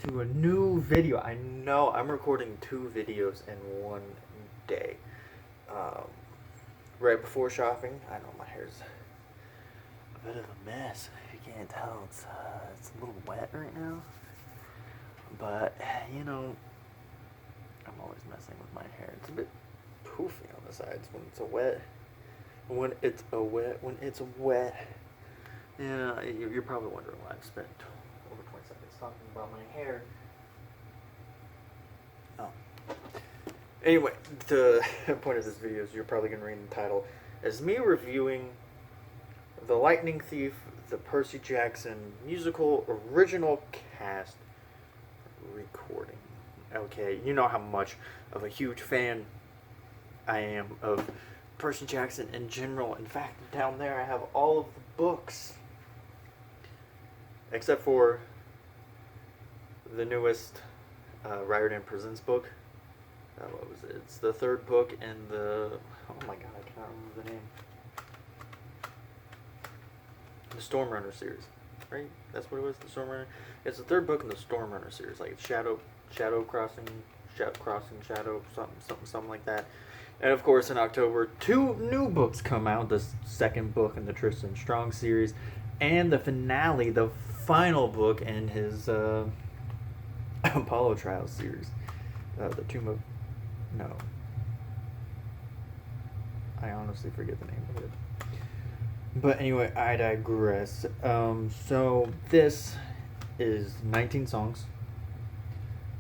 to a new video. I know I'm recording 2 videos in one day. Um, right before shopping. I know my hair's a bit of a mess. If you can't tell, it's a little wet right now. But you know, I'm always messing with my hair. It's a bit poofy on the sides when it's a wet. When it's a wet. Yeah, you're probably wondering why I've spent over 20 seconds talking about my hair. Oh. Anyway, the point of this video is you're probably going to read the title as me reviewing The Lightning Thief, the Percy Jackson musical original cast recording. Okay, you know how much of a huge fan I am of Percy Jackson in general. In fact, down there I have all of the books. Except for the newest Riordan Presents book. What was it? It's the 3rd book in the... Oh my god, I cannot remember the name. The Stormrunner series, right? That's what it was, the Stormrunner? It's the 3rd book in the Stormrunner series. Like Shadow Crossing, something like that. And of course, in October, 2 new books come out. The 2nd book in the Tristan Strong series, and the finale, the final book in his Apollo Trials series. The Tomb of... No. I honestly forget the name of it. But anyway, I digress. So this is 19 songs.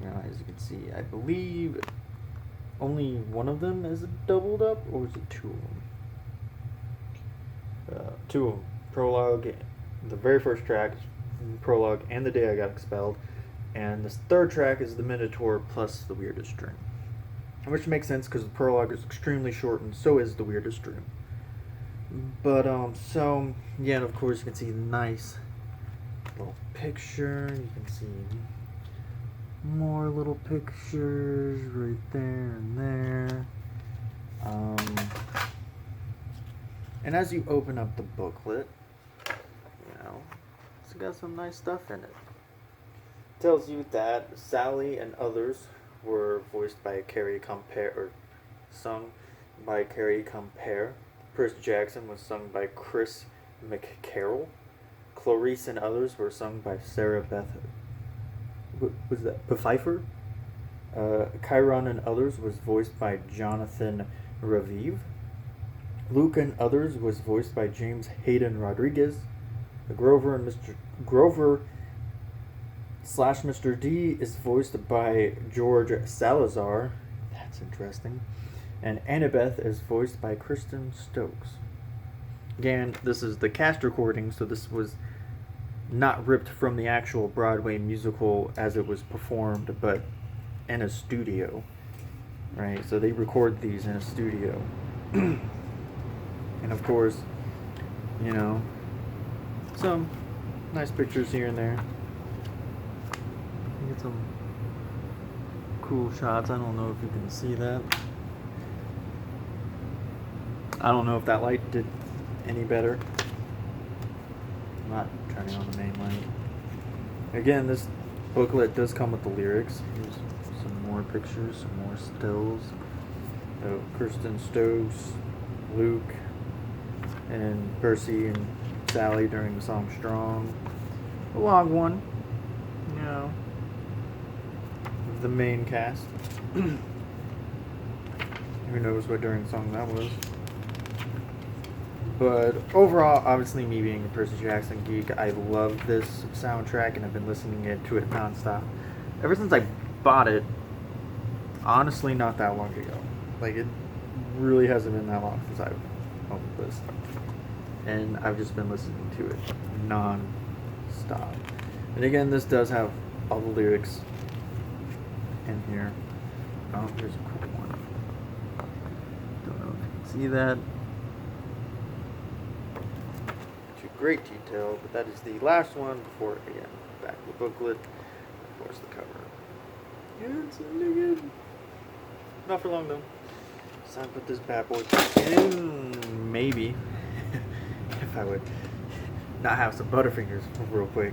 Now, as you can see, I believe only one of them is doubled up, or is it 2 of them? 2 of them. Prologue, the very first track, Prologue, and The Day I Got Expelled. And this 3rd track is the Minataur plus The Weirdest Dream. Which makes sense because the Prologue is extremely short, and so is The Weirdest Dream. But, so, yeah, and of course you can see the nice little picture. You can see more little pictures right there and there. And as you open up the booklet, you know, it's got some nice stuff in it. It tells you that Sally and others were voiced by Carrie Compere, or sung by Carrie Compere. Percy Jackson was sung by Chris McCarroll. Clarice and others were sung by Sarah Beth... was that Pfeiffer? Chiron and others was voiced by Jonathan Raviv. Luke and others was voiced by James Hayden Rodriguez. Grover and Grover / Mr. D is voiced by George Salazar. That's interesting. And Annabeth is voiced by Kristen Stokes. Again, this is the cast recording, so this was not ripped from the actual Broadway musical as it was performed, but in a studio, right? So they record these in a studio. And of course, you know, some nice pictures here and there. You get some cool shots. I don't know if you can see that. I don't know if that light did any better. I'm not turning on the main light. Again, this booklet does come with the lyrics. Here's some more pictures, some more stills. Kristen Stokes, Luke, and Percy and Sally during the song Strong. A long one, you know, of the main cast. Who knows what during the song that was. But overall, obviously me being a Percy Jackson geek, I love this soundtrack and I've been listening to it nonstop. Ever since I bought it, honestly not that long ago. Like, it really hasn't been that long since I've owned this. And I've just been listening to it non-stop. And again, this does have all the lyrics in here. Oh, here's a cool one. Don't know if you can see that. Great detail, but that is the last one before, again, back to the booklet, of course, the cover. Yeah, it's really good. Not for long, though. It's time to put this bad boy in, maybe, if I would not have some Butterfingers real quick.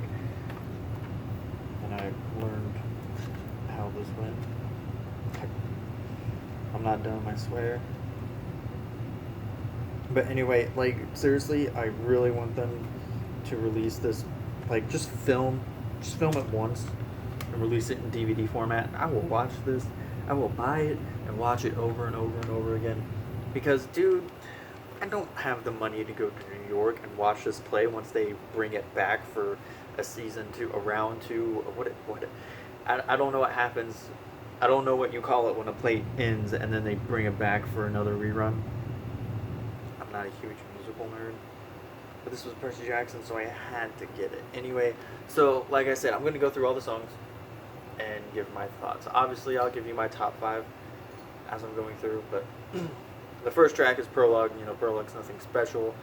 And I learned win. I'm not dumb, I swear. But anyway, like, seriously, I really want them to release this, like, just film it once and release it in DVD format. I will watch this. I will buy it and watch it over and over and over again. Because, dude, I don't have the money to go to New York and watch this play once they bring it back for a season 2, a round 2, I don't know what happens. I don't know what you call it when a play ends and then they bring it back for another rerun. I'm not a huge musical nerd, but this was Percy Jackson, so I had to get it. Anyway, so like I said, I'm going to go through all the songs and give my thoughts. Obviously, I'll give you my top 5 as I'm going through, but the first track is Prologue. You know, Prologue's nothing special.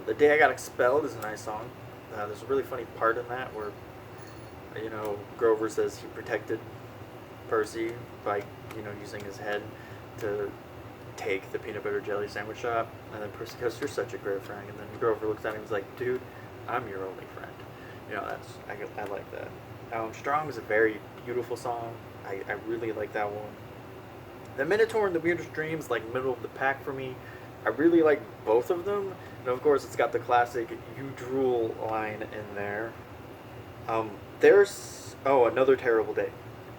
The Day I Got Expelled is a nice song. There's a really funny part in that where, you know, Grover says he protected Percy by, you know, using his head to take the peanut butter jelly sandwich shop, and then Percy goes, "You're such a great friend," and then Grover looks at him and is like, "Dude, I'm your only friend." You know, I like that. Strong is a very beautiful song. I really like that one. The Minataur and the Weirdest Dreams, like, middle of the pack for me. I really like both of them, and of course it's got the classic "You Drool" line in there. There's Another Terrible Day.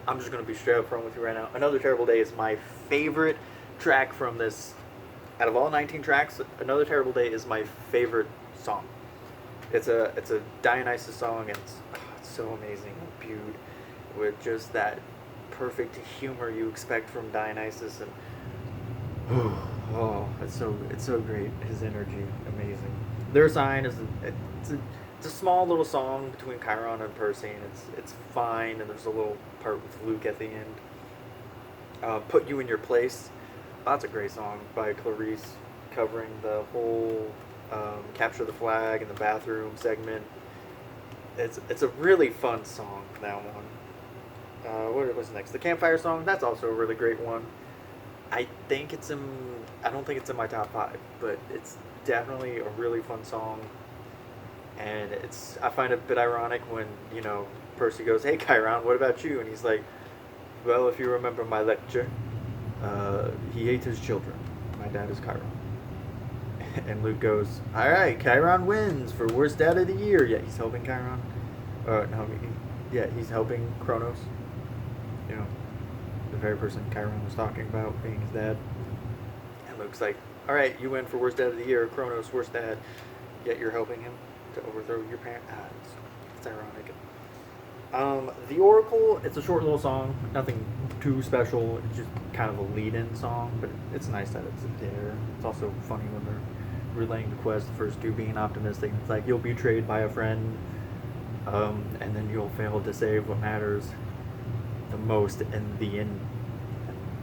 I'm just going to be straight up front with you right now. Another Terrible Day is my favorite track from this. Out of all 19 tracks, Another Terrible Day is my favorite song. It's a Dionysus song, and it's so amazing, imbued with just that perfect humor you expect from Dionysus, and it's so great. His energy, amazing. Their Sign is it's a small little song between Chiron and Percy, and it's fine. And there's a little part with Luke at the end. Put You in Your Place. That's a great song by Clarice, covering the whole Capture the Flag in the bathroom segment. It's a really fun song, that one. What was next? The Campfire Song. That's also a really great one. I don't think it's in my top 5, but it's definitely a really fun song. And I find it a bit ironic when, you know, Percy goes, "Hey, Chiron, what about you?" And he's like, "Well, if you remember my lecture, he ate his children. My dad is Chiron." And Luke goes, "All right, Chiron wins for worst dad of the year." Yeah, he's helping Chiron. He's helping Kronos. You know, the very person Chiron was talking about being his dad. And Luke's like, "All right, you win for worst dad of the year, Kronos, worst dad, yet you're helping him to overthrow your parent." It's ironic. The Oracle, it's a short little song, nothing too special. It's just kind of a lead-in song, but it's nice that it's there. It's also funny when they're relaying the quest, the first 2 being optimistic. It's like, you'll be betrayed by a friend, and then you'll fail to save what matters the most in the end.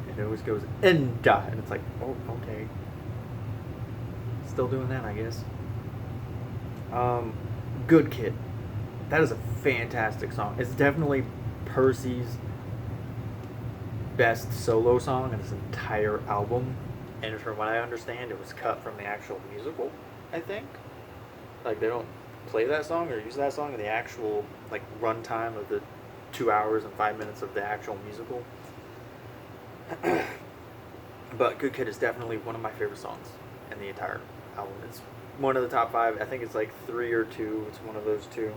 And it always goes, and it's like, oh, okay. Still doing that, I guess. Good Kid. That is a fantastic song. It's definitely Percy's best solo song in this entire album. And from what I understand, it was cut from the actual musical, I think. Like, they don't play that song or use that song in the actual, like, runtime of the 2 hours and 5 minutes of the actual musical. But Good Kid is definitely one of my favorite songs in the entire album. It's one of the top 5. I think it's like 3 or 2. It's one of those 2.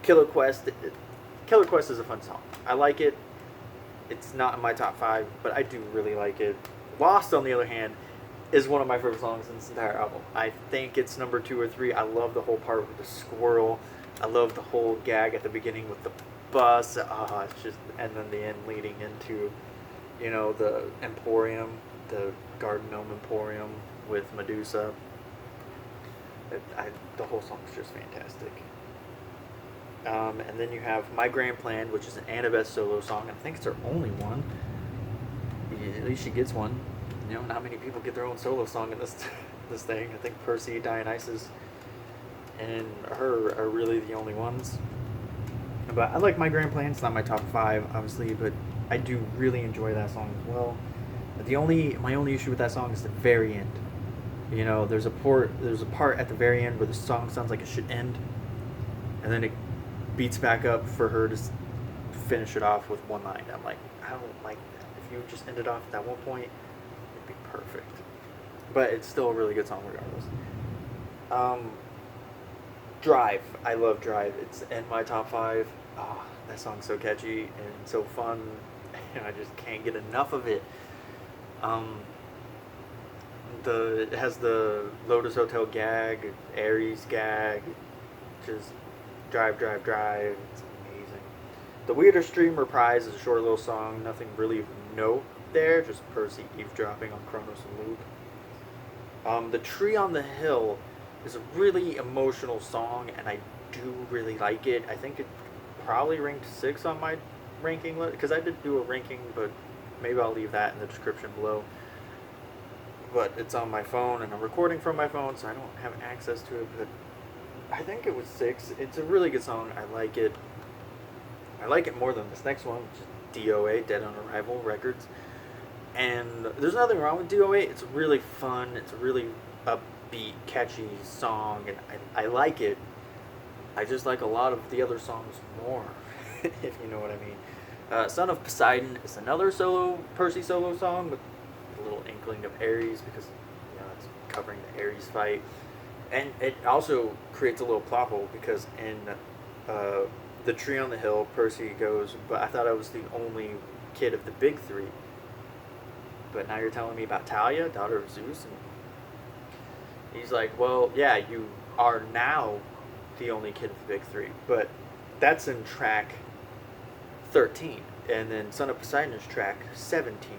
Killer Quest is a fun song. I like it. It's not in my top 5, but I do really like it. Lost, on the other hand, is one of my favorite songs in this entire album. I think it's number 2 or 3. I love the whole part with the squirrel. I love the whole gag at the beginning with the bus. It's just, and then the end leading into, you know, the Emporium, the Garden Gnome Emporium with Medusa. The whole song is just fantastic. And then you have My Grand Plan, which is an Annabeth solo song. I think it's her only one. At least she gets one. You know, not many people get their own solo song in this thing. I think Percy, Dionysus, and her are really the only ones. But I like My Grand Plan. It's not my top 5, obviously, but I do really enjoy that song as well. My only issue with that song is the very end. You know, there's a part at the very end where the song sounds like it should end, and then it beats back up for her to finish it off with one line. I'm like, I don't like that. If you just ended off at that one point, it'd be perfect. But it's still a really good song regardless. Drive. I love Drive. It's in my top 5. Oh, that song's so catchy and so fun, and I just can't get enough of it. It has the Lotus Hotel gag, Ares gag, just drive. It's amazing. The Weirder Stream Reprise is a short little song, nothing really of note there, just Percy eavesdropping on Kronos and Luke. The Tree on the Hill is a really emotional song, and I do really like it. I think it probably ranked 6 on my ranking list, because I did do a ranking, but maybe I'll leave that in the description below. But it's on my phone, and I'm recording from my phone, so I don't have access to it, but I think it was 6. It's a really good song. I like it. I like it more than this next one, which is D.O.A, Dead on Arrival Records. And there's nothing wrong with D.O.A. It's really fun. It's a really upbeat, catchy song, and I like it. I just like a lot of the other songs more, if you know what I mean. Son of Poseidon is another Percy solo song with a little inkling of Ares, because it's covering the Ares fight. And it also creates a little plot hole, because in The Tree on the Hill, Percy goes, but I thought I was the only kid of the big 3. But now you're telling me about Talia, daughter of Zeus? And he's like, well, yeah, you are now the only kid of the big 3. But that's in track 13. And then Son of Poseidon is track 17.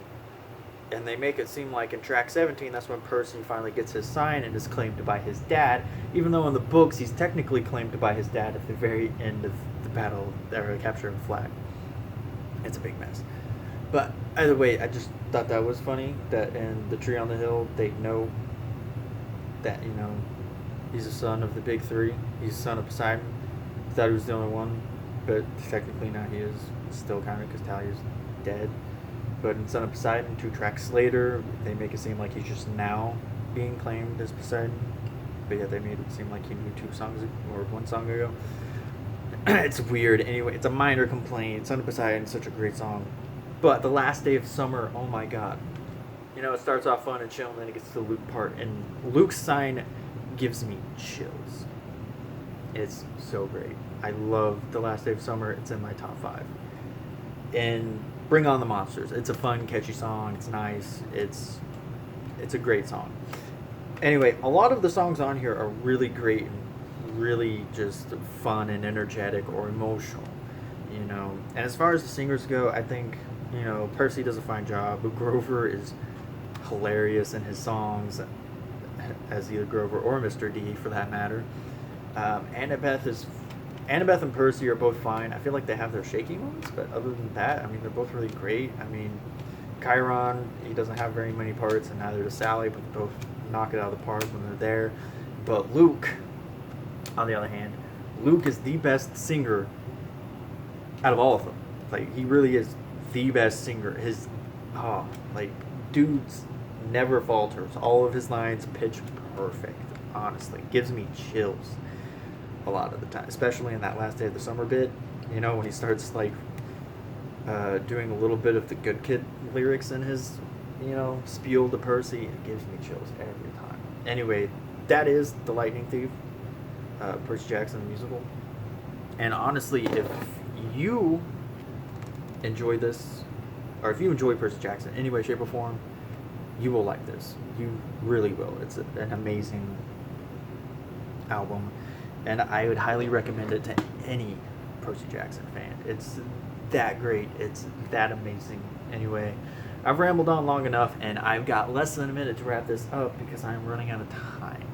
And they make it seem like in track 17, that's when Percy finally gets his sign and is claimed by his dad, even though in the books he's technically claimed by his dad at the very end of the battle, or capturing the flag. It's a big mess. But either way, I just thought that was funny, that in The Tree on the Hill, they know that, he's a son of the big 3. He's a son of Poseidon. I thought he was the only one, but technically now he is still kind of, because Talia's dead. But in Son of Poseidon, 2 tracks later, they make it seem like he's just now being claimed as Poseidon. But yeah, they made it seem like he knew 2 songs or 1 song ago. It's weird. Anyway, it's a minor complaint. Son of Poseidon is such a great song. But The Last Day of Summer, oh my god. It starts off fun and chill, and then it gets to the Luke part. And Luke's sign gives me chills. It's so great. I love The Last Day of Summer. It's in my top 5. And Bring on the Monsters. It's a fun, catchy song. It's nice. It's a great song. Anyway, a lot of the songs on here are really great and really just fun and energetic or emotional, And as far as the singers go, I think, Percy does a fine job. But Grover is hilarious in his songs, as either Grover or Mr. D, for that matter. Annabeth and Percy are both fine. I feel like they have their shaky moments, but other than that, they're both really great. Chiron, he doesn't have very many parts, and neither does Sally, but they both knock it out of the park when they're there. But Luke, on the other hand, Luke is the best singer out of all of them. He really is the best singer. Dude's never falters. All of his lines pitch perfect, honestly. Gives me chills a lot of the time, especially in that Last Day of the Summer bit, when he starts doing a little bit of the good kid lyrics in his spiel to Percy. It gives me chills every time. Anyway, that is The Lightning Thief, Percy Jackson the musical. And honestly, if you enjoy this, or if you enjoy Percy Jackson in any way, shape, or form, you will like this. You really will. It's an amazing album, and I would highly recommend it to any Percy Jackson fan. It's that great. It's that amazing. Anyway, I've rambled on long enough, and I've got less than a minute to wrap this up because I'm running out of time.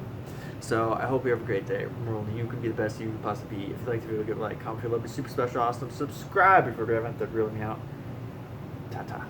So I hope you have a great day. Remember, you can be the best you can possibly be. If you like the video, give a like, comment if you love me, super special, awesome. Subscribe if you haven't. That'd really me out. Ta-ta.